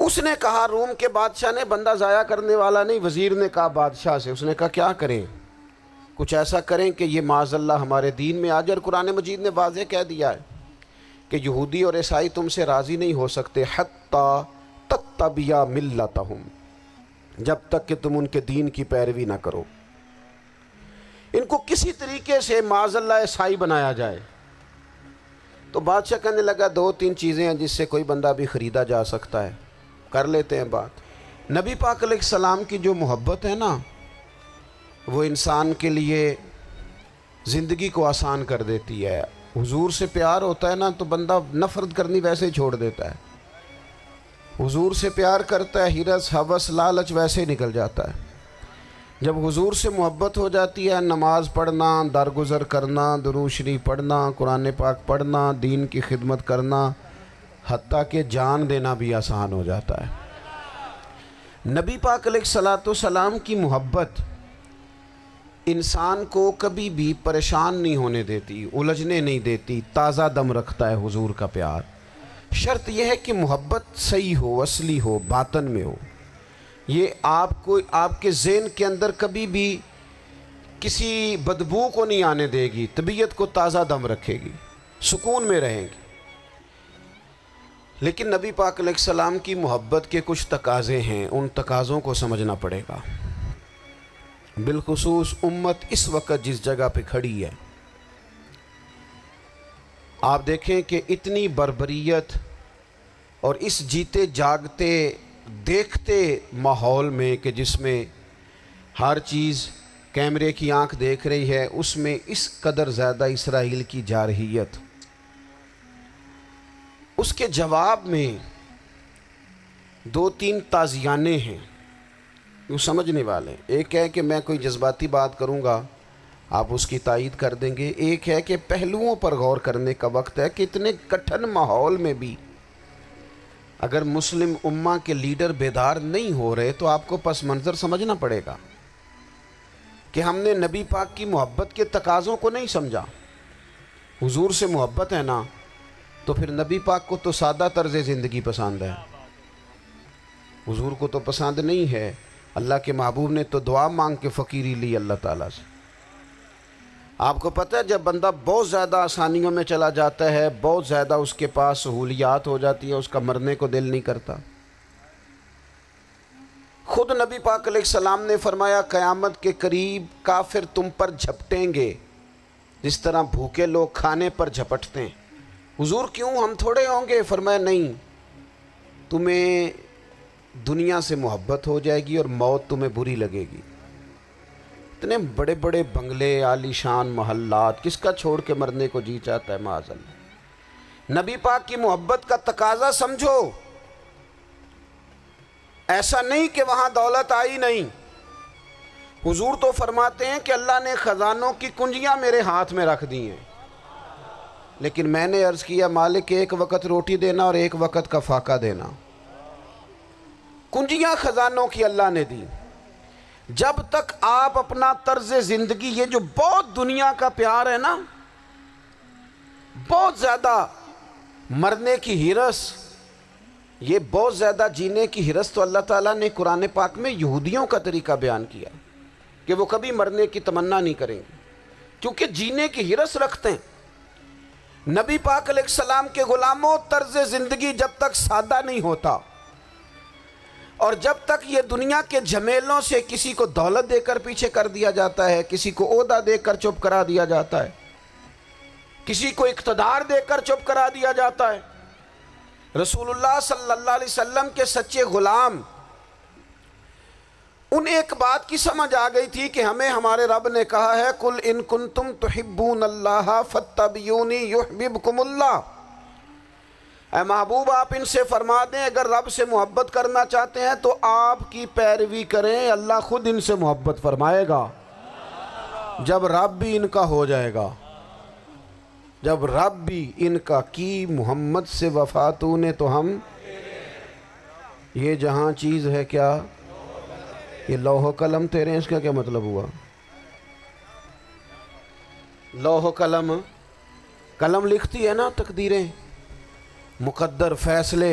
اس نے کہا، روم کے بادشاہ نے، بندہ ضائع کرنے والا نہیں، وزیر نے کہا بادشاہ سے، اس نے کہا کیا کریں؟ کچھ ایسا کریں کہ یہ معاذ اللہ ہمارے دین میں آ جائے۔ اور قرآن مجید نے واضح کہہ دیا ہے کہ یہودی اور عیسائی تم سے راضی نہیں ہو سکتے حتی تتبع ملتہم، جب تک کہ تم ان کے دین کی پیروی نہ کرو، ان کو کسی طریقے سے معاذ اللہ عیسائی بنایا جائے۔ تو بادشاہ کہنے لگا 2-3 چیزیں ہیں جس سے کوئی بندہ بھی خریدا جا سکتا ہے، کر لیتے ہیں بات۔ نبی پاک علیہ السلام کی جو محبت ہے نا، وہ انسان کے لیے زندگی کو آسان کر دیتی ہے۔ حضور سے پیار ہوتا ہے نا تو بندہ نفرت کرنی ویسے ہی چھوڑ دیتا ہے۔ حضور سے پیار کرتا ہے، ہرس ہوس لالچ ویسے ہی نکل جاتا ہے۔ جب حضور سے محبت ہو جاتی ہے، نماز پڑھنا، درگزر کرنا، درود شریف پڑھنا، قرآن پاک پڑھنا، دین کی خدمت کرنا، حتیٰ کہ جان دینا بھی آسان ہو جاتا ہے۔ نبی پاک علیہ السلام کی محبت انسان کو کبھی بھی پریشان نہیں ہونے دیتی، الجھنے نہیں دیتی، تازہ دم رکھتا ہے حضور کا پیار۔ شرط یہ ہے کہ محبت صحیح ہو، اصلی ہو، باطن میں ہو۔ یہ آپ کے ذہن کے اندر کبھی بھی کسی بدبو کو نہیں آنے دے گی، طبیعت کو تازہ دم رکھے گی، سکون میں رہیں گی۔ لیکن نبی پاک علیہ السلام کی محبت کے کچھ تقاضے ہیں، ان تقاضوں کو سمجھنا پڑے گا۔ بالخصوص امت اس وقت جس جگہ پہ کھڑی ہے، آپ دیکھیں کہ اتنی بربریت اور اس جیتے جاگتے دیکھتے ماحول میں کہ جس میں ہر چیز کیمرے کی آنکھ دیکھ رہی ہے، اس میں اس قدر زیادہ اسرائیل کی جارحیت، اس کے جواب میں 2-3 تازیانے ہیں وہ سمجھنے والے۔ ایک ہے کہ میں کوئی جذباتی بات کروں گا، آپ اس کی تائید کر دیں گے۔ ایک ہے کہ پہلوؤں پر غور کرنے کا وقت ہے کہ اتنے کٹھن ماحول میں بھی اگر مسلم امہ کے لیڈر بیدار نہیں ہو رہے تو آپ کو پس منظر سمجھنا پڑے گا کہ ہم نے نبی پاک کی محبت کے تقاضوں کو نہیں سمجھا۔ حضور سے محبت ہے نا تو پھر نبی پاک کو تو سادہ طرز زندگی پسند ہے، حضور کو تو پسند نہیں ہے۔ اللہ کے محبوب نے تو دعا مانگ کے فقیری لی اللہ تعالیٰ سے۔ آپ کو پتہ ہے جب بندہ بہت زیادہ آسانیوں میں چلا جاتا ہے، بہت زیادہ اس کے پاس سہولیات ہو جاتی ہے، اس کا مرنے کو دل نہیں کرتا۔ خود نبی پاک علیہ السلام نے فرمایا قیامت کے قریب کافر تم پر جھپٹیں گے جس طرح بھوکے لوگ کھانے پر جھپٹتے ہیں۔ حضور کیوں، ہم تھوڑے ہوں گے؟ فرمایا نہیں، تمہیں دنیا سے محبت ہو جائے گی اور موت تمہیں بری لگے گی۔ اتنے بڑے بڑے بنگلے، عالی شان محلات، کس کا چھوڑ کے مرنے کو جی چاہتا ہے معاذ اللہ۔ نبی پاک کی محبت کا تقاضا سمجھو، ایسا نہیں کہ وہاں دولت آئی نہیں۔ حضور تو فرماتے ہیں کہ اللہ نے خزانوں کی کنجیاں میرے ہاتھ میں رکھ دی ہیں، لیکن میں نے عرض کیا مالک ایک وقت روٹی دینا اور ایک وقت کا فاقہ دینا۔ کنجیاں خزانوں کی اللہ نے دی۔ جب تک آپ اپنا طرز زندگی، یہ جو بہت دنیا کا پیار ہے نا، بہت زیادہ مرنے کی ہرس، یہ بہت زیادہ جینے کی ہرس، تو اللہ تعالیٰ نے قرآن پاک میں یہودیوں کا طریقہ بیان کیا کہ وہ کبھی مرنے کی تمنا نہیں کریں گے کیونکہ جینے کی ہرس رکھتے ہیں۔ نبی پاک علیہ السلام کے غلاموں، طرز زندگی جب تک سادہ نہیں ہوتا اور جب تک یہ دنیا کے جھمیلوں سے کسی کو دولت دے کر پیچھے کر دیا جاتا ہے، کسی کو عہدہ دے کر چپ کرا دیا جاتا ہے، کسی کو اقتدار دے کر چپ کرا دیا جاتا ہے، رسول اللہ صلی اللہ علیہ وسلم کے سچے غلام ان ایک بات کی سمجھ آ گئی تھی کہ ہمیں ہمارے رب نے کہا ہے قُلْ إِن كُنْتُمْ تُحِبُّونَ اللَّهَ فَاتَّبِعُونِي يُحْبِبْكُمُ اللَّهُ۔ اے محبوب آپ ان سے فرما دیں اگر رب سے محبت کرنا چاہتے ہیں تو آپ کی پیروی کریں، اللہ خود ان سے محبت فرمائے گا جب رب بھی ان کا ہو جائے گا، جب رب بھی ان کا کی محمد سے وفا تو نے تو ہم، یہ جہاں چیز ہے کیا، یہ لوح و قلم تیرے ہیں، اس کا کیا مطلب ہوا؟ لوح و قلم، قلم لکھتی ہے نا تقدیریں، مقدر فیصلے،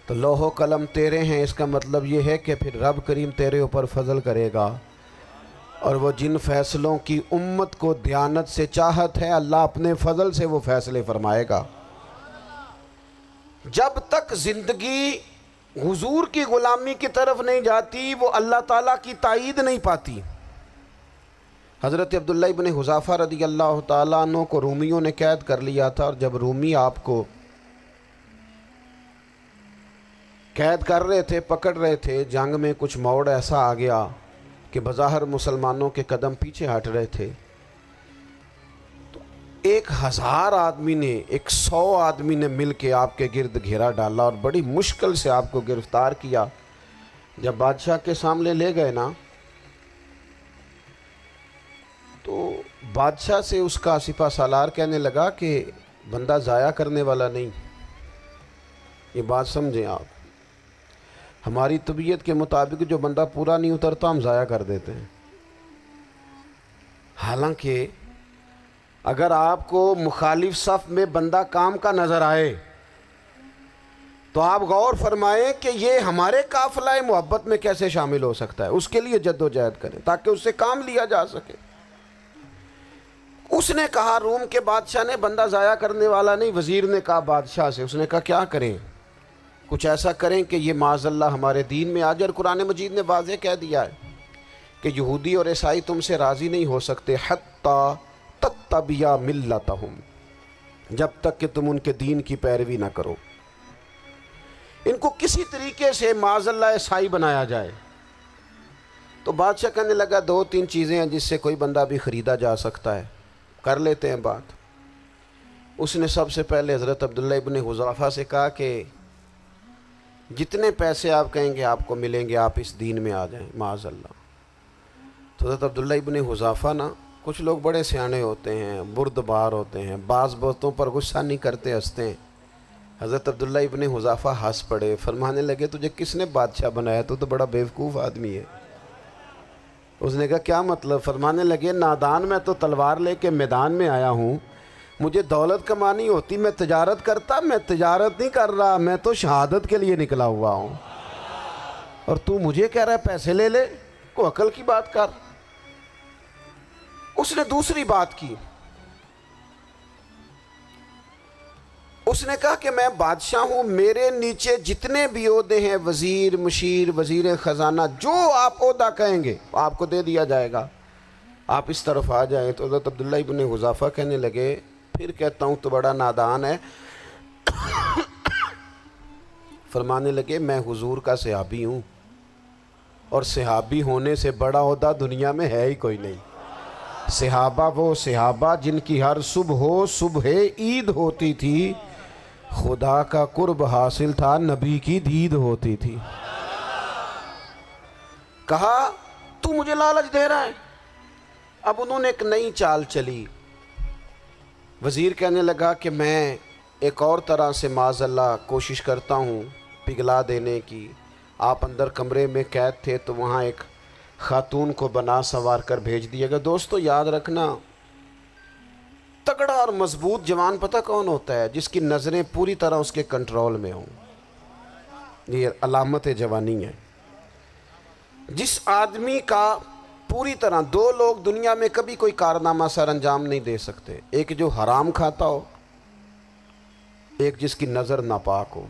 تو لوح و قلم تیرے ہیں، اس کا مطلب یہ ہے کہ پھر رب کریم تیرے اوپر فضل کرے گا، اور وہ جن فیصلوں کی امت کو دیانت سے چاہت ہے اللہ اپنے فضل سے وہ فیصلے فرمائے گا۔ جب تک زندگی حضور کی غلامی کی طرف نہیں جاتی وہ اللہ تعالیٰ کی تائید نہیں پاتی۔ حضرت عبداللہ ابن حذافہ رضی اللہ تعالیٰ عنہ کو رومیوں نے قید کر لیا تھا، اور جب رومی آپ کو قید کر رہے تھے، پکڑ رہے تھے، جنگ میں کچھ موڑ ایسا آ گیا کہ بظاہر مسلمانوں کے قدم پیچھے ہٹ رہے تھے، تو 1000 آدمی نے 100 آدمی نے مل کے آپ کے گرد گھیرا ڈالا اور بڑی مشکل سے آپ کو گرفتار کیا۔ جب بادشاہ کے سامنے لے گئے نا تو بادشاہ سے اس کا سپہ سالار کہنے لگا کہ بندہ ضائع کرنے والا نہیں، یہ بات سمجھیں آپ، ہماری طبیعت کے مطابق جو بندہ پورا نہیں اترتا ہم ضائع کر دیتے ہیں۔ حالانکہ اگر آپ کو مخالف صف میں بندہ کام کا نظر آئے تو آپ غور فرمائیں کہ یہ ہمارے قافلہ محبت میں کیسے شامل ہو سکتا ہے، اس کے لیے جد و جہد کریں تاکہ اس سے کام لیا جا سکے۔ اس نے کہا، روم کے بادشاہ نے، بندہ ضائع کرنے والا نہیں، وزیر نے کہا بادشاہ سے، اس نے کہا کیا کریں، کچھ ایسا کریں کہ یہ معاذ اللہ ہمارے دین میں آ جائے۔ اور قرآن مجید نے واضح کہہ دیا ہے کہ یہودی اور عیسائی تم سے راضی نہیں ہو سکتے حتی تتبع ملتہم، جب تک کہ تم ان کے دین کی پیروی نہ کرو، ان کو کسی طریقے سے معاذ اللہ عیسائی بنایا جائے۔ تو بادشاہ کہنے لگا 2-3 چیزیں ہیں جس سے کوئی بندہ بھی خریدا جا سکتا ہے، کر لیتے ہیں بات۔ اس نے سب سے پہلے حضرت عبداللہ ابن حذافہ سے کہا کہ جتنے پیسے آپ کہیں گے آپ کو ملیں گے، آپ اس دین میں آ جائیں معاذ اللہ۔ تو حضرت عبداللہ ابن حذافہ نا، کچھ لوگ بڑے سیانے ہوتے ہیں، بردبار ہوتے ہیں، بعض باتوں پر غصہ نہیں کرتے، ہنستے ہیں۔ حضرت عبداللہ ابن حذافہ ہنس پڑے، فرمانے لگے تجھے کس نے بادشاہ بنایا، تو بڑا بیوقوف آدمی ہے۔ اس نے کہا کیا مطلب؟ فرمانے لگے نادان، میں تو تلوار لے کے میدان میں آیا ہوں، مجھے دولت کمانی ہوتی میں تجارت کرتا، میں تجارت نہیں کر رہا، میں تو شہادت کے لیے نکلا ہوا ہوں، اور تو مجھے کہہ رہا ہے پیسے لے لے، کو عقل کی بات کر۔ اس نے دوسری بات کی، اس نے کہا کہ میں بادشاہ ہوں، میرے نیچے جتنے بھی عہدے ہیں، وزیر، مشیر، وزیر خزانہ، جو آپ عہدہ کہیں گے آپ کو دے دیا جائے گا، آپ اس طرف آ جائیں۔ تو حضرت عبداللہ ابن حذافہ کہنے لگے پھر کہتا ہوں تو بڑا نادان ہے۔ فرمانے لگے میں حضور کا صحابی ہوں، اور صحابی ہونے سے بڑا عہدہ دنیا میں ہے ہی کوئی نہیں۔ صحابہ وہ صحابہ جن کی ہر صبح عید ہوتی تھی، خدا کا قرب حاصل تھا، نبی کی دید ہوتی تھی۔ کہا تو مجھے لالچ دے رہا ہے۔ اب انہوں نے ایک نئی چال چلی، وزیر کہنے لگا کہ میں ایک اور طرح سے معاذ اللہ کوشش کرتا ہوں پگھلا دینے کی۔ آپ اندر کمرے میں قید تھے تو وہاں ایک خاتون کو بنا سنوار کر بھیج دیا گیا۔ دوستو یاد رکھنا، تگڑا اور مضبوط جوان پتہ کون ہوتا ہے؟ جس کی نظریں پوری طرح اس کے کنٹرول میں ہوں، یہ علامت جوانی ہے۔ جس آدمی کا پوری طرح، 2 لوگ دنیا میں کبھی کوئی کارنامہ سر انجام نہیں دے سکتے، ایک جو حرام کھاتا ہو، ایک جس کی نظر ناپاک ہو۔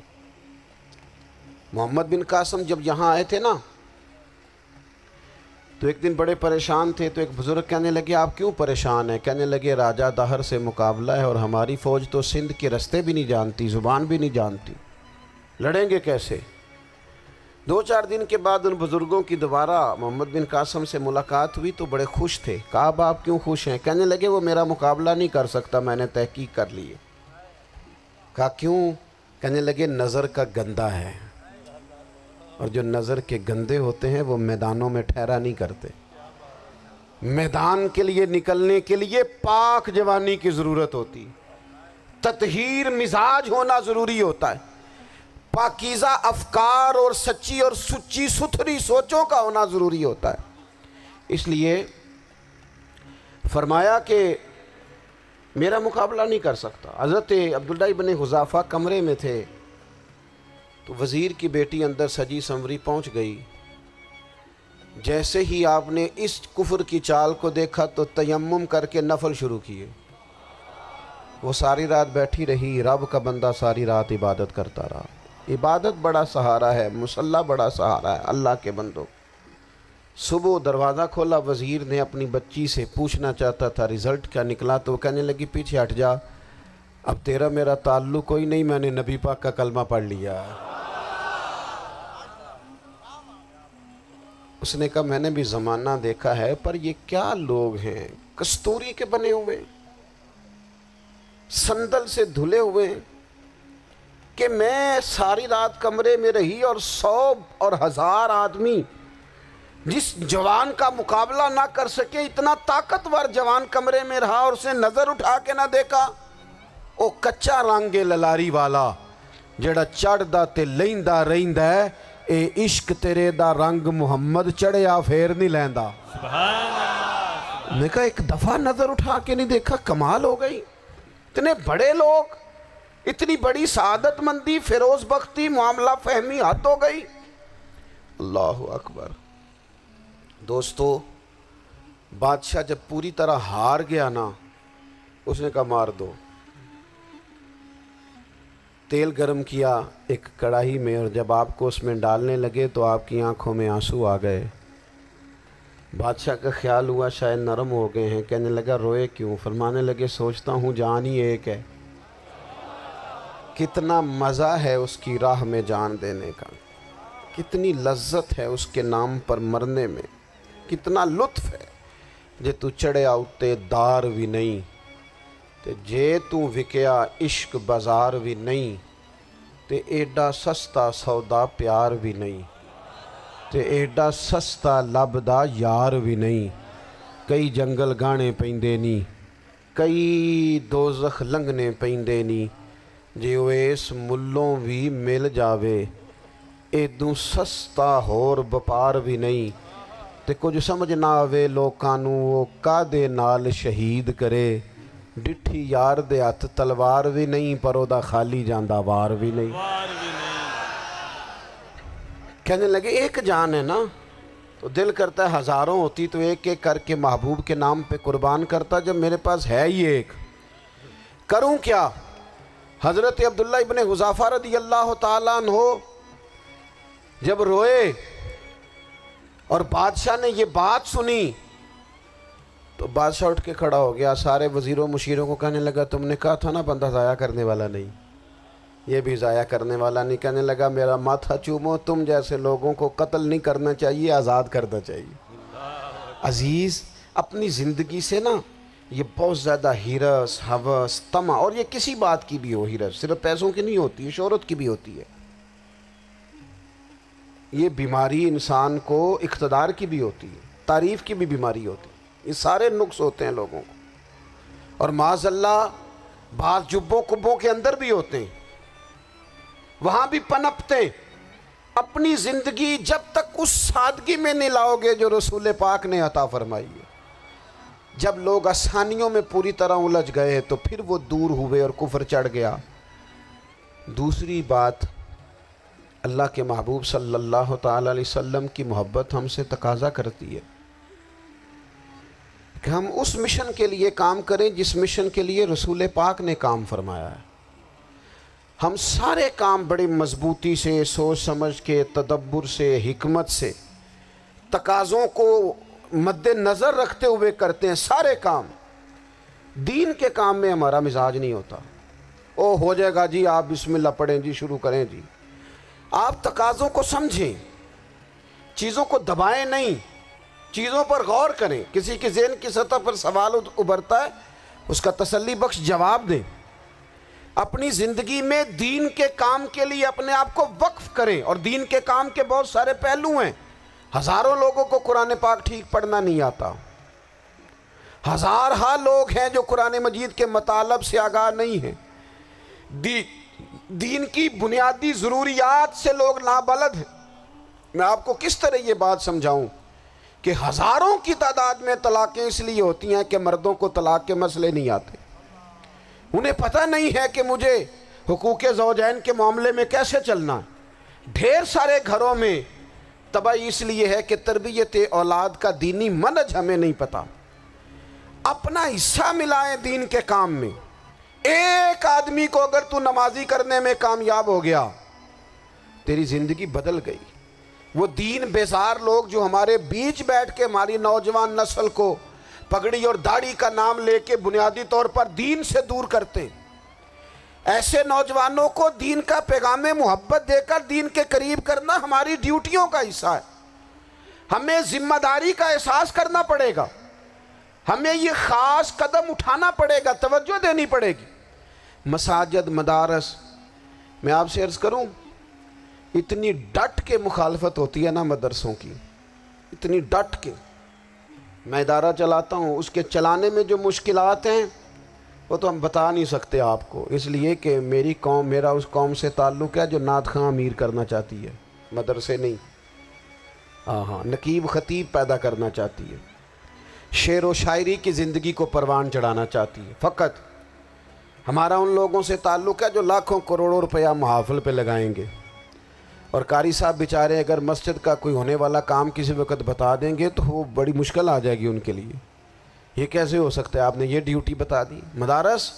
محمد بن قاسم جب یہاں آئے تھے نا تو ایک دن بڑے پریشان تھے، تو ایک بزرگ کہنے لگے آپ کیوں پریشان ہیں؟ کہنے لگے راجہ دہر سے مقابلہ ہے، اور ہماری فوج تو سندھ کے رستے بھی نہیں جانتی، زبان بھی نہیں جانتی، لڑیں گے کیسے؟ 2-4 دن کے بعد ان بزرگوں کی دوبارہ محمد بن قاسم سے ملاقات ہوئی تو بڑے خوش تھے۔ کہا اب آپ کیوں خوش ہیں؟ کہنے لگے وہ میرا مقابلہ نہیں کر سکتا، میں نے تحقیق کر لی ہے۔ کہا کیوں؟ کہنے لگے نظر کا گندہ ہے، اور جو نظر کے گندے ہوتے ہیں وہ میدانوں میں ٹھہرا نہیں کرتے۔ میدان کے لیے نکلنے کے لیے پاک جوانی کی ضرورت ہوتی، تطہیر مزاج ہونا ضروری ہوتا ہے، پاکیزہ افکار اور سچی اور سچی ستھری سوچوں کا ہونا ضروری ہوتا ہے۔ اس لیے فرمایا کہ میرا مقابلہ نہیں کر سکتا۔ حضرت عبداللہ ابن حذافہ کمرے میں تھے، تو وزیر کی بیٹی اندر سجی سنوری پہنچ گئی. جیسے ہی آپ نے اس کفر کی چال کو دیکھا تو تیمم کر کے نفل شروع کیے. وہ ساری رات بیٹھی رہی. رب کا بندہ ساری رات عبادت کرتا رہا. عبادت بڑا سہارا ہے، مصلی بڑا سہارا ہے اللہ کے بندوں. صبح دروازہ کھولا، وزیر نے اپنی بچی سے پوچھنا چاہتا تھا رزلٹ کیا نکلا، تو وہ کہنے لگی پیچھے ہٹ جا، اب تیرا میرا تعلق کوئی نہیں، میں نے نبی پاک کا کلمہ پڑھ لیا. اس نے کہا میں نے بھی زمانہ دیکھا ہے، پر یہ کیا لوگ ہیں، کستوری کے بنے ہوئے، سندل سے دھلے ہوئے، کہ میں ساری رات کمرے میں رہی اور 100 اور 1000 آدمی جس جوان کا مقابلہ نہ کر سکے، اتنا طاقتور جوان کمرے میں رہا اور اسے نظر اٹھا کے نہ دیکھا. او کچا رنگ للاری والا جڑا چڑھدا تے لیندا رہندا ہے، اے عشق تیرے دا رنگ محمد چڑھیا پھر نہیں لیندا. میں نے کہا ایک دفعہ نظر اٹھا کے نہیں دیکھا، کمال ہو گئی. اتنے بڑے لوگ، اتنی بڑی سعادت مندی، فیروز بختی، معاملہ فہمی حد ہو گئی. اللہ اکبر. دوستو، بادشاہ جب پوری طرح ہار گیا نا، اس نے کہا مار دو. تیل گرم کیا ایک کڑاہی میں، اور جب آپ کو اس میں ڈالنے لگے تو آپ کی آنکھوں میں آنسو آ گئے. بادشاہ کا خیال ہوا شاید نرم ہو گئے ہیں. کہنے لگا روئے کیوں؟ فرمانے لگے سوچتا ہوں جان ہی ایک ہے، کتنا مزہ ہے اس کی راہ میں جان دینے کا، کتنی لذت ہے اس کے نام پر مرنے میں، کتنا لطف ہے. جے تو چڑھیا اتے دار بھی نہیں، تے جے تو وکیا عشق بازار بھی نہیں، تے ایڈا سستا سودا پیار بھی نہیں، تے ایڈا سستا لبدا یار بھی نہیں. کئی جنگل گانے پیندے نی، کئی دوزخ لنگنے پیندے نی، جے وہ اس ملوں بھی مل جاوے، ایدوں سستا ہور بپار بھی نہیں. تے کچھ سمجھ نہ آوے لوکاں نوں وہ کادے نال شہید کرے، ڈٹھی یار دے ہاتھ تلوار بھی نہیں، پر او دا خالی جاندہ وار بھی نہیں. کہنے لگے ایک جان ہے نا، تو دل کرتا ہے ہزاروں ہوتی تو ایک ایک کر کے محبوب کے نام پہ قربان کرتا. جب میرے پاس ہے ہی ایک، کروں کیا؟ حضرت عبداللہ ابن حذافہ رضی اللہ تعالیٰ عنہ جب روئے اور بادشاہ نے یہ بات سنی تو بادشاہ اٹھ کے کھڑا ہو گیا. سارے وزیروں مشیروں کو کہنے لگا تم نے کہا تھا نا بندہ ضائع کرنے والا نہیں، یہ بھی ضائع کرنے والا نہیں. کہنے لگا میرا ماتھا چومو، تم جیسے لوگوں کو قتل نہیں کرنا چاہیے، آزاد کرنا چاہیے. عزیز، اپنی زندگی سے نا یہ بہت زیادہ ہرس، ہوس، طمع، اور یہ کسی بات کی بھی ہو، ہرس صرف پیسوں کی نہیں ہوتی ہے، شہرت کی بھی ہوتی ہے. یہ بیماری انسان کو اقتدار کی بھی ہوتی ہے، تعریف کی بھی بیماری ہوتی ہے. یہ سارے نقص ہوتے ہیں لوگوں کو، اور معاذ اللہ بعض جبوں کبوں کے اندر بھی ہوتے ہیں، وہاں بھی پنپتے ہیں. اپنی زندگی جب تک اس سادگی میں نہیں لاؤ گے جو رسول پاک نے عطا فرمائی ہے. جب لوگ آسانیوں میں پوری طرح الجھ گئے تو پھر وہ دور ہوئے اور کفر چڑھ گیا. دوسری بات، اللہ کے محبوب صلی اللہ تعالیٰ علیہ وسلم کی محبت ہم سے تقاضا کرتی ہے کہ ہم اس مشن کے لیے کام کریں جس مشن کے لیے رسول پاک نے کام فرمایا ہے. ہم سارے کام بڑی مضبوطی سے، سوچ سمجھ کے، تدبر سے، حکمت سے، تقاضوں کو مد نظر رکھتے ہوئے کرتے ہیں. سارے کام. دین کے کام میں ہمارا مزاج نہیں ہوتا، او ہو جائے گا جی، آپ بسم اللہ پڑھیں جی، شروع کریں جی. آپ تقاضوں کو سمجھیں، چیزوں کو دبائیں نہیں، چیزوں پر غور کریں. کسی کے ذہن کی سطح پر سوال ابھرتا ہے، اس کا تسلی بخش جواب دیں. اپنی زندگی میں دین کے کام کے لیے اپنے آپ کو وقف کریں. اور دین کے کام کے بہت سارے پہلو ہیں. ہزاروں لوگوں کو قرآن پاک ٹھیک پڑھنا نہیں آتا، ہزارہا لوگ ہیں جو قرآن مجید کے مطالب سے آگاہ نہیں ہیں، دین کی بنیادی ضروریات سے لوگ نابلد ہیں. میں آپ کو کس طرح یہ بات سمجھاؤں کہ ہزاروں کی تعداد میں طلاقیں اس لیے ہوتی ہیں کہ مردوں کو طلاق کے مسئلے نہیں آتے. انہیں پتہ نہیں ہے کہ مجھے حقوق زوجین کے معاملے میں کیسے چلنا ہے. ڈھیر سارے گھروں میں تباہی اس لیے ہے کہ تربیت اولاد کا دینی منہج ہمیں نہیں پتا. اپنا حصہ ملائیں دین کے کام میں. ایک آدمی کو اگر تو نمازی کرنے میں کامیاب ہو گیا تیری زندگی بدل گئی. وہ دین بیزار لوگ جو ہمارے بیچ بیٹھ کے ہماری نوجوان نسل کو پگڑی اور داڑھی کا نام لے کے بنیادی طور پر دین سے دور کرتے ہیں، ایسے نوجوانوں کو دین کا پیغام محبت دے کر دین کے قریب کرنا ہماری ڈیوٹیوں کا حصہ ہے. ہمیں ذمہ داری کا احساس کرنا پڑے گا، ہمیں یہ خاص قدم اٹھانا پڑے گا، توجہ دینی پڑے گی. مساجد، مدارس، میں آپ سے عرض کروں اتنی ڈٹ کے مخالفت ہوتی ہے نا مدرسوں کی، اتنی ڈٹ کے. میں ادارہ چلاتا ہوں، اس کے چلانے میں جو مشکلات ہیں وہ تو ہم بتا نہیں سکتے آپ کو، اس لیے کہ میری قوم، میرا اس قوم سے تعلق ہے جو نعت خواں امیر کرنا چاہتی ہے، مدرسے نہیں. ہاں نقیب خطیب پیدا کرنا چاہتی ہے، شعر و شاعری کی زندگی کو پروان چڑھانا چاہتی ہے. فقط ہمارا ان لوگوں سے تعلق ہے جو لاکھوں کروڑوں روپیہ محافل پہ لگائیں گے، اور قاری صاحب بیچارے اگر مسجد کا کوئی ہونے والا کام کسی وقت بتا دیں گے تو وہ بڑی مشکل آ جائے گی ان کے لیے. یہ کیسے ہو سکتا ہے، آپ نے یہ ڈیوٹی بتا دی. مدارس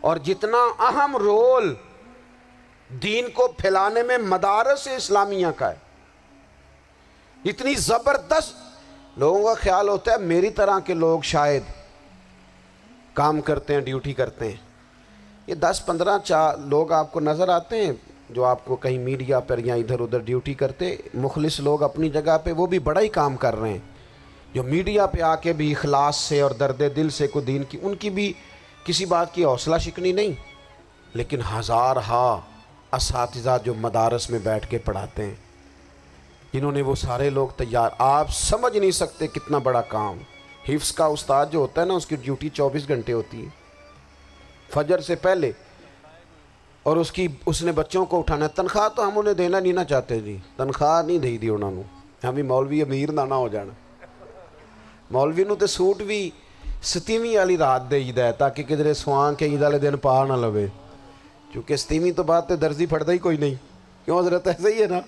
اور جتنا اہم رول دین کو پھیلانے میں مدارس اسلامیہ کا ہے، اتنی زبردست. لوگوں کا خیال ہوتا ہے میری طرح کے لوگ شاید کام کرتے ہیں، ڈیوٹی کرتے ہیں. یہ 10-15 لوگ آپ کو نظر آتے ہیں جو آپ کو کہیں میڈیا پر یا ادھر ادھر ڈیوٹی کرتے، مخلص لوگ اپنی جگہ پہ، وہ بھی بڑا ہی کام کر رہے ہیں، جو میڈیا پہ آ کے بھی اخلاص سے اور درد دل سے کو دین کی، ان کی بھی کسی بات کی حوصلہ شکنی نہیں. لیکن ہزارہا اساتذہ جو مدارس میں بیٹھ کے پڑھاتے ہیں، جنہوں نے وہ سارے لوگ تیار، آپ سمجھ نہیں سکتے کتنا بڑا کام. حفظ کا استاد جو ہوتا ہے نا، اس کی ڈیوٹی 24 گھنٹے ہوتی ہے فجر سے پہلے، اور اس نے بچوں کو اٹھانا ہے. تنخواہ تو ہم انہیں دینا نہیں نہ چاہتے جی، تنخواہ نہیں دے دی انہوں نے. ہمیں مولوی امیر نہ ہو جانا، مولوی نو تے سوٹ بھی 27ویں والی رات دے ہے تاکہ کدھر سوان کے عید والے دن پا نہ لوے، چونکہ 27ویں تو بات تے درزی پھڑتا ہی کوئی نہیں. کیوں حضرت؟ ایسے ہی ہے نا،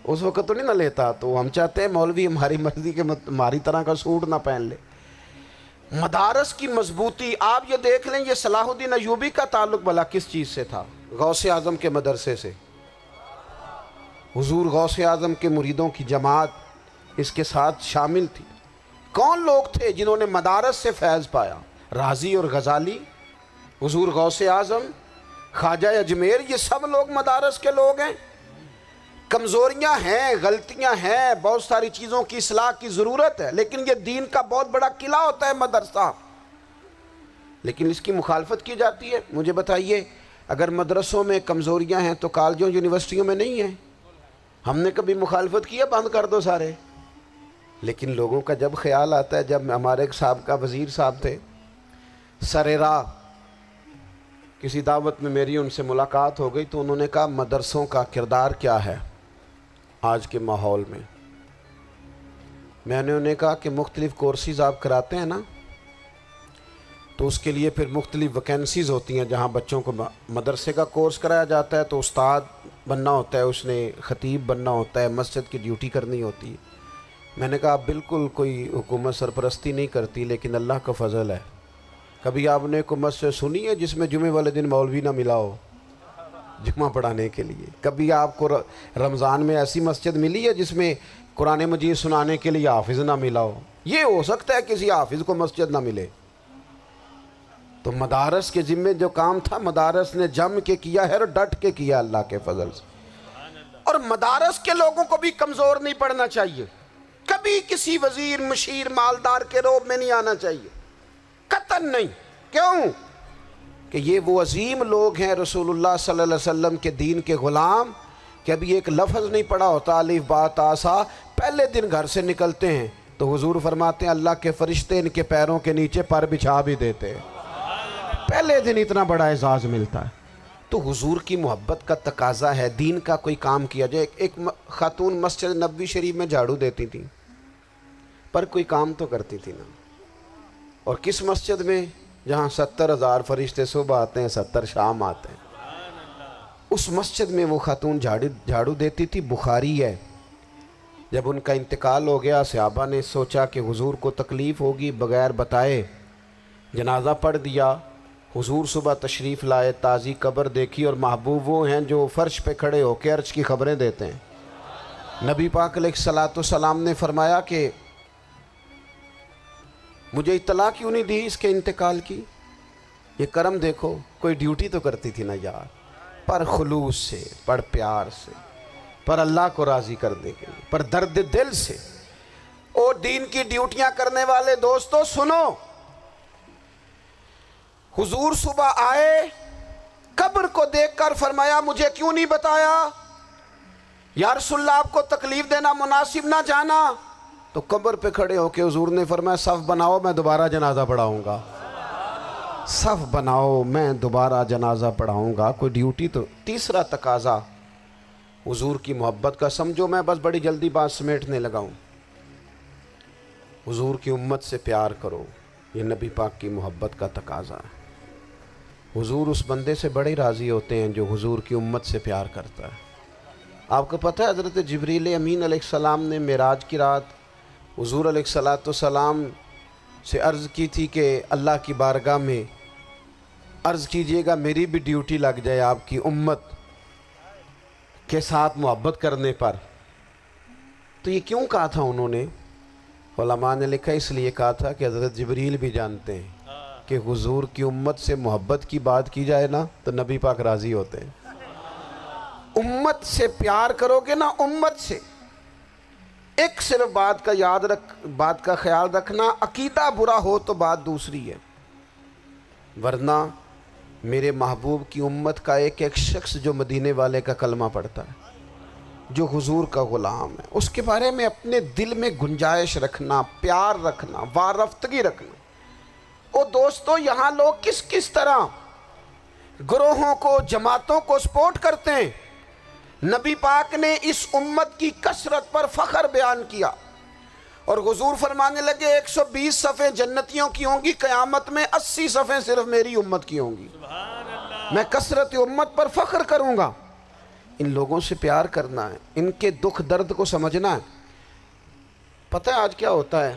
اس وقت تو نہیں نہ لیتا. تو ہم چاہتے ہیں مولوی ہماری مرضی کے ہماری طرح کا سوٹ نہ پہن لے. مدارس کی مضبوطی آپ یہ دیکھ لیں، یہ صلاح الدین ایوبی کا تعلق بھلا کس چیز سے تھا؟ غوث اعظم کے مدرسے سے. حضور غوث اعظم کے مریدوں کی جماعت اس کے ساتھ شامل تھی. کون لوگ تھے جنہوں نے مدارس سے فیض پایا؟ رازی اور غزالی، حضور غوث اعظم، خواجہ اجمیر، یہ سب لوگ مدارس کے لوگ ہیں. کمزوریاں ہیں، غلطیاں ہیں، بہت ساری چیزوں کی اصلاح کی ضرورت ہے، لیکن یہ دین کا بہت بڑا قلعہ ہوتا ہے مدرسہ. لیکن اس کی مخالفت کی جاتی ہے. مجھے بتائیے، اگر مدرسوں میں کمزوریاں ہیں تو کالجوں یونیورسٹیوں میں نہیں ہیں؟ ہم نے کبھی مخالفت کی ہے بند کر دو سارے؟ لیکن لوگوں کا جب خیال آتا ہے، جب ہمارے ایک سابقہ وزیر صاحب تھے سر راہ، کسی دعوت میں میری ان سے ملاقات ہو گئی تو انہوں نے کہا مدرسوں کا کردار کیا ہے آج کے ماحول میں؟ میں نے انہیں کہا کہ مختلف کورسز آپ کراتے ہیں نا، تو اس کے لیے پھر مختلف ویکینسیز ہوتی ہیں. جہاں بچوں کو مدرسے کا کورس کرایا جاتا ہے تو استاد بننا ہوتا ہے، اس نے خطیب بننا ہوتا ہے، مسجد کی ڈیوٹی کرنی ہوتی ہے. میں نے کہا آپ بالکل کوئی حکومت سرپرستی نہیں کرتی، لیکن اللہ کا فضل ہے. کبھی آپ نے حکومت سے سنی ہے جس میں جمعے والے دن مولوی نہ ملا ہو جمعہ پڑھانے کے لیے؟ کبھی آپ کو رمضان میں ایسی مسجد ملی ہے جس میں قرآن مجید سنانے کے لیے حافظ نہ ملا ہو؟ یہ ہو سکتا ہے کسی حافظ کو مسجد نہ ملے. تو مدارس کے ذمے جو کام تھا مدارس نے جم کے کیا ہے اور ڈٹ کے کیا اللہ کے فضل سے. اور مدارس کے لوگوں کو بھی کمزور نہیں پڑنا چاہیے، کبھی کسی وزیر، مشیر، مالدار کے روب میں نہیں آنا چاہیے، قطعاً نہیں. کیوں؟ کہ یہ وہ عظیم لوگ ہیں رسول اللہ صلی اللہ علیہ وسلم کے دین کے غلام، کہ ابھی ایک لفظ نہیں پڑھا ہوتا الف با تا سا، پہلے دن گھر سے نکلتے ہیں تو حضور فرماتے ہیں اللہ کے فرشتے ان کے پیروں کے نیچے پر بچھا بھی دیتے ہیں. پہلے دن اتنا بڑا اعزاز ملتا ہے. تو حضور کی محبت کا تقاضا ہے دین کا کوئی کام کیا جائے. ایک خاتون مسجد نبوی شریف میں جھاڑو دیتی تھی پر کوئی کام تو کرتی تھی نا. اور کس مسجد میں؟ جہاں 70,000 فرشتے صبح آتے ہیں، 70 شام آتے ہیں. اس مسجد میں وہ خاتون جھاڑو دیتی تھی، بخاری ہے۔ جب ان کا انتقال ہو گیا، صحابہ نے سوچا کہ حضور کو تکلیف ہوگی، بغیر بتائے جنازہ پڑھ دیا۔ حضور صبح تشریف لائے، تازی قبر دیکھی، اور محبوب وہ ہیں جو فرش پہ کھڑے ہو کے عرش کی خبریں دیتے ہیں۔ نبی پاک علیہ الصلوۃ والسلام نے فرمایا کہ مجھے اطلاع کیوں نہیں دی اس کے انتقال کی؟ یہ کرم دیکھو، کوئی ڈیوٹی تو کرتی تھی نا یار، پر خلوص سے، پر پیار سے، پر اللہ کو راضی کرنے کے لیے، پر درد دل سے۔ اور دین کی ڈیوٹیاں کرنے والے دوستو سنو، حضور صبح آئے، قبر کو دیکھ کر فرمایا مجھے کیوں نہیں بتایا؟ یا رسول اللہ آپ کو تکلیف دینا مناسب نہ جانا؟ تو قبر پہ کھڑے ہو کے حضور نے فرمایا صف بناؤ، میں دوبارہ جنازہ پڑھاؤں گا۔ صف بناؤ، میں دوبارہ جنازہ پڑھاؤں گا۔ کوئی ڈیوٹی تو۔ تیسرا تقاضا حضور کی محبت کا، سمجھو میں بس بڑی جلدی بات سمیٹنے لگا ہوں۔ حضور کی امت سے پیار کرو، یہ نبی پاک کی محبت کا تقاضا ہے۔ حضور اس بندے سے بڑے راضی ہوتے ہیں جو حضور کی امت سے پیار کرتا ہے۔ آپ کو پتہ ہے حضرت جبریل امین علیہ السلام نے معراج کی رات حضور علیہ الصلوۃ والسلام سے عرض کی تھی کہ اللہ کی بارگاہ میں عرض کیجئے گا میری بھی ڈیوٹی لگ جائے آپ کی امت کے ساتھ محبت کرنے پر۔ تو یہ کیوں کہا تھا انہوں نے؟ علماء نے لکھا اس لیے کہا تھا کہ حضرت جبریل بھی جانتے ہیں کہ حضور کی امت سے محبت کی بات کی جائے نا تو نبی پاک راضی ہوتے ہیں۔ امت سے پیار کرو گے نا، امت سے، ایک صرف بات کا خیال رکھنا، عقیدہ برا ہو تو بات دوسری ہے، ورنہ میرے محبوب کی امت کا ایک ایک شخص جو مدینے والے کا کلمہ پڑھتا ہے، جو حضور کا غلام ہے، اس کے بارے میں اپنے دل میں گنجائش رکھنا، پیار رکھنا، وارفتگی رکھنا۔ اور دوستو یہاں لوگ کس طرح گروہوں کو، جماعتوں کو سپورٹ کرتے ہیں۔ نبی پاک نے اس امت کی کثرت پر فخر بیان کیا، اور حضور فرمانے لگے 120 صفیں جنتیوں کی ہوں گی، قیامت میں 80 صفیں صرف میری امت کی ہوں گی۔ میں کثرت امت پر فخر کروں گا۔ ان لوگوں سے پیار کرنا ہے، ان کے دکھ درد کو سمجھنا ہے۔ پتہ ہے آج کیا ہوتا ہے؟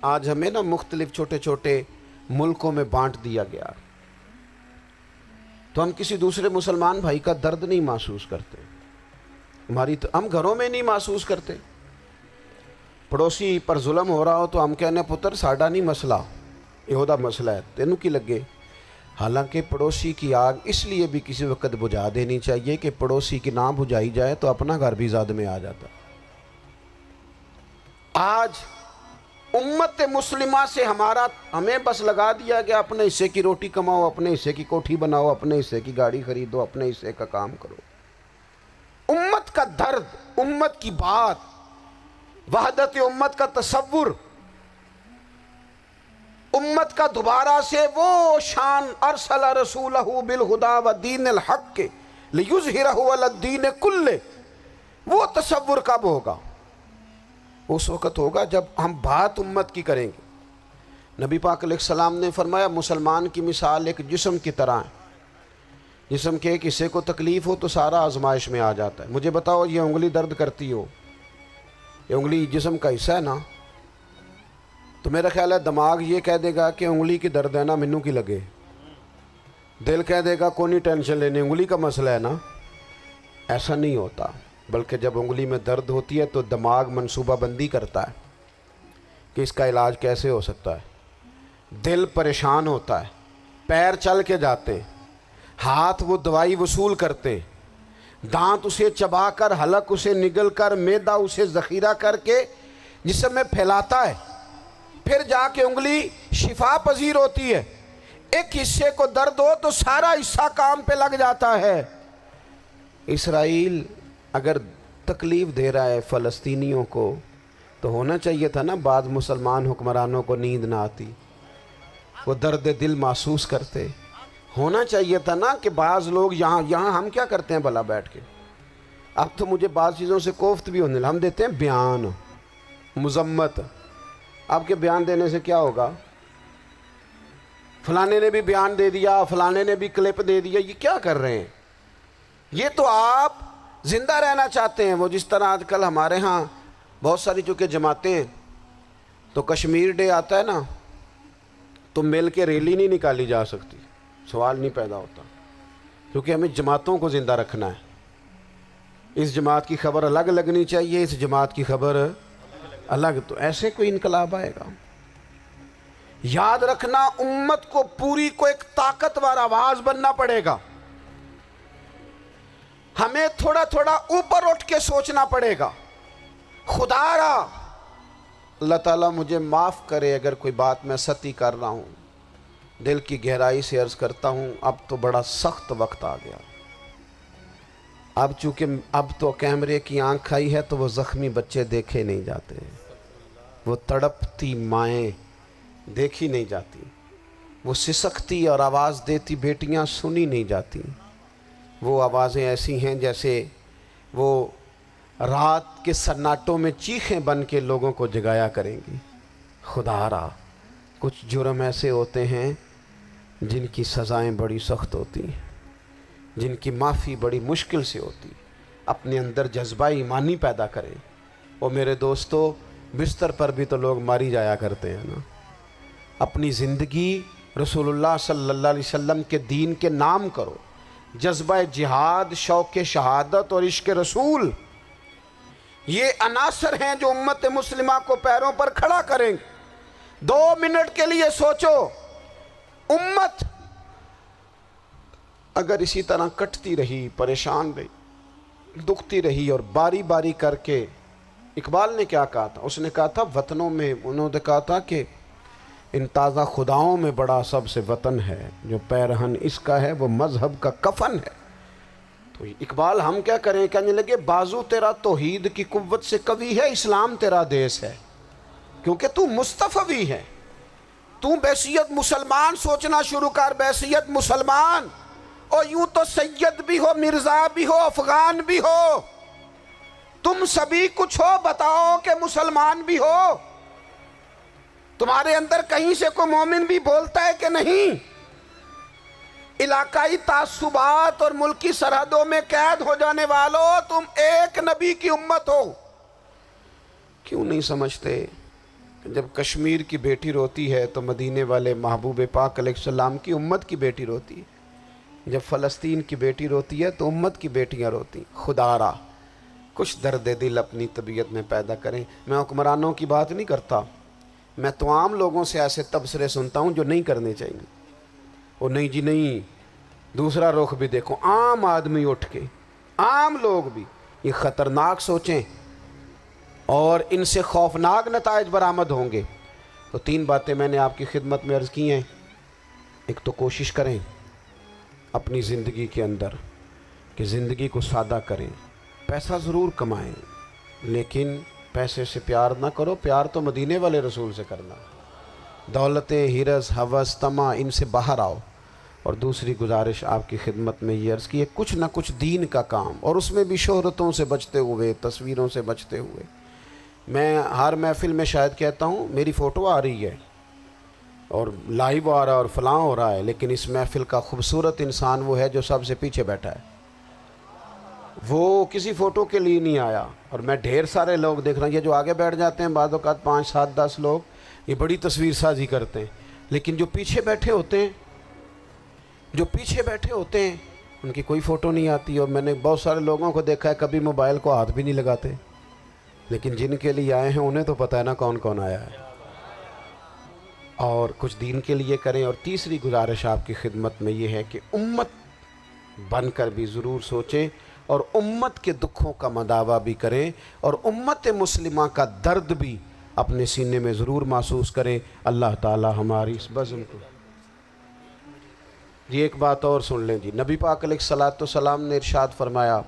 آج ہمیں نا مختلف چھوٹے چھوٹے ملکوں میں بانٹ دیا گیا، تو ہم کسی دوسرے مسلمان بھائی کا درد نہیں محسوس کرتے، ہم گھروں میں نہیں محسوس کرتے۔ پڑوسی پر ظلم ہو رہا ہو تو ہم کہنے پتر ساڈا نہیں مسئلہ، یہ دا مسئلہ ہے، تینوں کی لگے۔ حالانکہ پڑوسی کی آگ اس لیے بھی کسی وقت بجھا دینی چاہیے کہ پڑوسی کی نہ بجھائی جائے تو اپنا گھر بھی زاد میں آ جاتا۔ آج امت مسلمہ سے ہمیں بس لگا دیا گیا اپنے حصے کی روٹی کماؤ، اپنے حصے کی کوٹھی بناؤ، اپنے حصے کی گاڑی خریدو، اپنے حصے کا کام کرو۔ امت کا درد، امت کی بات، وحدت امت کا تصور، امت کا دوبارہ سے وہ شان ارسل رسولہ بالہدی ودین الحق لیظہرہ علی الدین کلہ، وہ تصور کب ہوگا؟ اس وقت ہوگا جب ہم بات امت کی کریں گے۔ نبی پاک علیہ السلام نے فرمایا مسلمان کی مثال ایک جسم کی طرح ہے، جسم کے ایک حصے کو تکلیف ہو تو سارا آزمائش میں آ جاتا ہے۔ مجھے بتاؤ یہ انگلی درد کرتی ہو، یہ انگلی جسم کا حصہ ہے نا، تو میرا خیال ہے دماغ یہ کہہ دے گا کہ انگلی کی درد ہے نا منو کی لگے، دل کہہ دے گا کوئی نہیں ٹینشن لینے، انگلی کا مسئلہ ہے نا۔ ایسا نہیں ہوتا، بلکہ جب انگلی میں درد ہوتی ہے تو دماغ منصوبہ بندی کرتا ہے کہ اس کا علاج کیسے ہو سکتا ہے، دل پریشان ہوتا ہے، پیر چل کے جاتے، ہاتھ وہ دوائی وصول کرتے، دانت اسے چبا کر، حلق اسے نگل کر، معدہ اسے ذخیرہ کر کے جسم میں پھیلاتا ہے، پھر جا کے انگلی شفا پذیر ہوتی ہے۔ ایک حصے کو درد ہو تو سارا حصہ کام پہ لگ جاتا ہے۔ اسرائیل اگر تکلیف دے رہا ہے فلسطینیوں کو تو ہونا چاہیے تھا نا بعض مسلمان حکمرانوں کو نیند نہ آتی، وہ درد دل محسوس کرتے، ہونا چاہیے تھا نا کہ بعض لوگ یہاں ہم کیا کرتے ہیں بھلا بیٹھ کے، اب تو مجھے بعض چیزوں سے کوفت بھی ہونے لگا، ہم دیتے ہیں بیان، مذمت۔ آپ کے بیان دینے سے کیا ہوگا؟ فلانے نے بھی بیان دے دیا، فلانے نے بھی کلپ دے دیا، یہ کیا کر رہے ہیں؟ یہ تو آپ زندہ رہنا چاہتے ہیں. وہ جس طرح آج کل ہمارے ہاں بہت ساری چونکہ جماعتیں ہیں تو کشمیر ڈے آتا ہے نا تو مل کے ریلی نہیں نکالی جا سکتی, سوال نہیں پیدا ہوتا, کیونکہ ہمیں جماعتوں کو زندہ رکھنا ہے. اس جماعت کی خبر الگ لگنی چاہیے, اس جماعت کی خبر الگ. تو ایسے کوئی انقلاب آئے گا؟ یاد رکھنا امت کو پوری کو ایک طاقتور آواز بننا پڑے گا. ہمیں تھوڑا تھوڑا اوپر اٹھ کے سوچنا پڑے گا. خدا را اللہ تعالیٰ مجھے معاف کرے اگر کوئی بات میں سطحی کر رہا ہوں, دل کی گہرائی سے عرض کرتا ہوں اب تو بڑا سخت وقت آ گیا. اب چونکہ اب تو کیمرے کی آنکھ آئی ہے تو وہ زخمی بچے دیکھے نہیں جاتے, وہ تڑپتی مائیں دیکھی نہیں جاتی, وہ سسکتی اور آواز دیتی بیٹیاں سنی نہیں جاتی. وہ آوازیں ایسی ہیں جیسے وہ رات کے سناٹوں میں چیخیں بن کے لوگوں کو جگایا کریں گی. خدا را کچھ جرم ایسے ہوتے ہیں جن کی سزائیں بڑی سخت ہوتی ہیں, جن کی معافی بڑی مشکل سے ہوتی. اپنے اندر جذبہ ایمانی پیدا کریں. اور میرے دوستو بستر پر بھی تو لوگ ماری جایا کرتے ہیں نا. اپنی زندگی رسول اللہ صلی اللہ علیہ وسلم کے دین کے نام کرو. جذبہ جہاد, شوق شہادت اور عشق رسول, یہ عناصر ہیں جو امت مسلمہ کو پیروں پر کھڑا کریں گے. 2 منٹ کے لیے سوچو, امت اگر اسی طرح کٹتی رہی, پریشان رہی, دکھتی رہی اور باری باری کر کے, اقبال نے کیا کہا تھا؟ اس نے کہا تھا وطنوں میں, انہوں نے کہا تھا کہ ان تازہ خداؤں میں بڑا سب سے وطن ہے, جو پیرہن اس کا ہے وہ مذہب کا کفن ہے. تو اقبال ہم کیا کریں, کہنے لگے بازو تیرا توحید کی قوت سے قوی ہے, اسلام تیرا دیس ہے, کیونکہ تو مصطفی ہے. تو بحیثیت مسلمان سوچنا شروع کر, بحیثیت مسلمان. اور یوں تو سید بھی ہو, مرزا بھی ہو, افغان بھی ہو, تم سبھی کچھ ہو, بتاؤ کہ مسلمان بھی ہو. تمہارے اندر کہیں سے کوئی مومن بھی بولتا ہے کہ نہیں؟ علاقائی تعصبات اور ملکی سرحدوں میں قید ہو جانے والوں, تم ایک نبی کی امت ہو. کیوں نہیں سمجھتے کہ جب کشمیر کی بیٹی روتی ہے تو مدینے والے محبوب پاک علیہ السلام کی امت کی بیٹی روتی ہے, جب فلسطین کی بیٹی روتی ہے تو امت کی بیٹیاں روتی. خدا را کچھ درد دل اپنی طبیعت میں پیدا کریں. میں حکمرانوں کی بات نہیں کرتا, میں تو عام لوگوں سے ایسے تبصرے سنتا ہوں جو نہیں کرنے چاہیے. وہ نہیں جی نہیں, دوسرا رخ بھی دیکھو. عام آدمی اٹھ کے, عام لوگ بھی یہ خطرناک سوچیں اور ان سے خوفناک نتائج برآمد ہوں گے. تو 3 باتیں میں نے آپ کی خدمت میں عرض کی ہیں. ایک تو کوشش کریں اپنی زندگی کے اندر کہ زندگی کو سادہ کریں. پیسہ ضرور کمائیں لیکن پیسے سے پیار نہ کرو, پیار تو مدینے والے رسول سے کرنا. دولتیں, ہرس, ہوس, طمع, ان سے باہر آؤ. اور دوسری گزارش آپ کی خدمت میں یہ عرض کی ہے, کچھ نہ کچھ دین کا کام, اور اس میں بھی شہرتوں سے بچتے ہوئے, تصویروں سے بچتے ہوئے. میں ہر محفل میں شاید کہتا ہوں میری فوٹو آ رہی ہے اور لائیو آ رہا ہے اور فلاں ہو رہا ہے, لیکن اس محفل کا خوبصورت انسان وہ ہے جو سب سے پیچھے بیٹھا ہے. وہ کسی فوٹو کے لیے نہیں آیا. اور میں ڈھیر سارے لوگ دیکھ رہا ہوں, یہ جو آگے بیٹھ جاتے ہیں بعض اوقات 5, 7, 10 لوگ, یہ بڑی تصویر سازی کرتے ہیں, لیکن جو پیچھے بیٹھے ہوتے ہیں, جو پیچھے بیٹھے ہوتے ہیں ان کی کوئی فوٹو نہیں آتی. اور میں نے بہت سارے لوگوں کو دیکھا ہے کبھی موبائل کو ہاتھ بھی نہیں لگاتے, لیکن جن کے لیے آئے ہیں انہیں تو پتہ ہے نا کون کون آیا ہے. اور کچھ دین کے لیے کریں. اور تیسری گزارش آپ کی خدمت میں یہ ہے کہ امت بن کر بھی ضرور سوچیں اور امت کے دکھوں کا مداوع بھی کریں اور امت مسلمہ کا درد بھی اپنے سینے میں ضرور محسوس کریں. اللہ تعالی ہماری اس بزم کو. جی ایک بات اور سن لیں جی. نبی پاک علیہ السلام نے ارشاد فرمایا,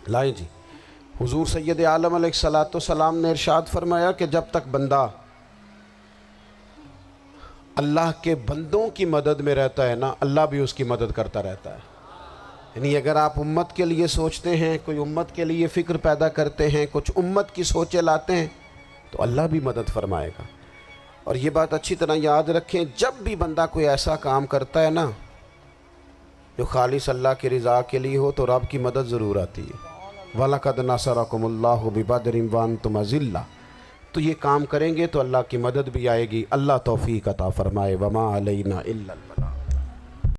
لائیں جی, حضور سید عالم علیہ السلام نے ارشاد فرمایا کہ جب تک بندہ اللہ کے بندوں کی مدد میں رہتا ہے نا, اللہ بھی اس کی مدد کرتا رہتا ہے. یعنی اگر آپ امت کے لیے سوچتے ہیں, کوئی امت کے لیے فکر پیدا کرتے ہیں, کچھ امت کی سوچیں لاتے ہیں, تو اللہ بھی مدد فرمائے گا. اور یہ بات اچھی طرح یاد رکھیں, جب بھی بندہ کوئی ایسا کام کرتا ہے نا جو خالص اللہ کی رضا کے لیے ہو تو رب کی مدد ضرور آتی ہے۔ وَلَقَدْ نَصَرَكُمُ اللَّهُ بِبَدْرٍ وَأَنْتُمْ أَذِلَّةٌ، تو یہ کام کریں گے تو اللہ کی مدد بھی آئے گی۔ اللہ توفیق عطا فرمائے۔ وَمَا عَلَيْنَا إِلَّا الْبَلَاغُ۔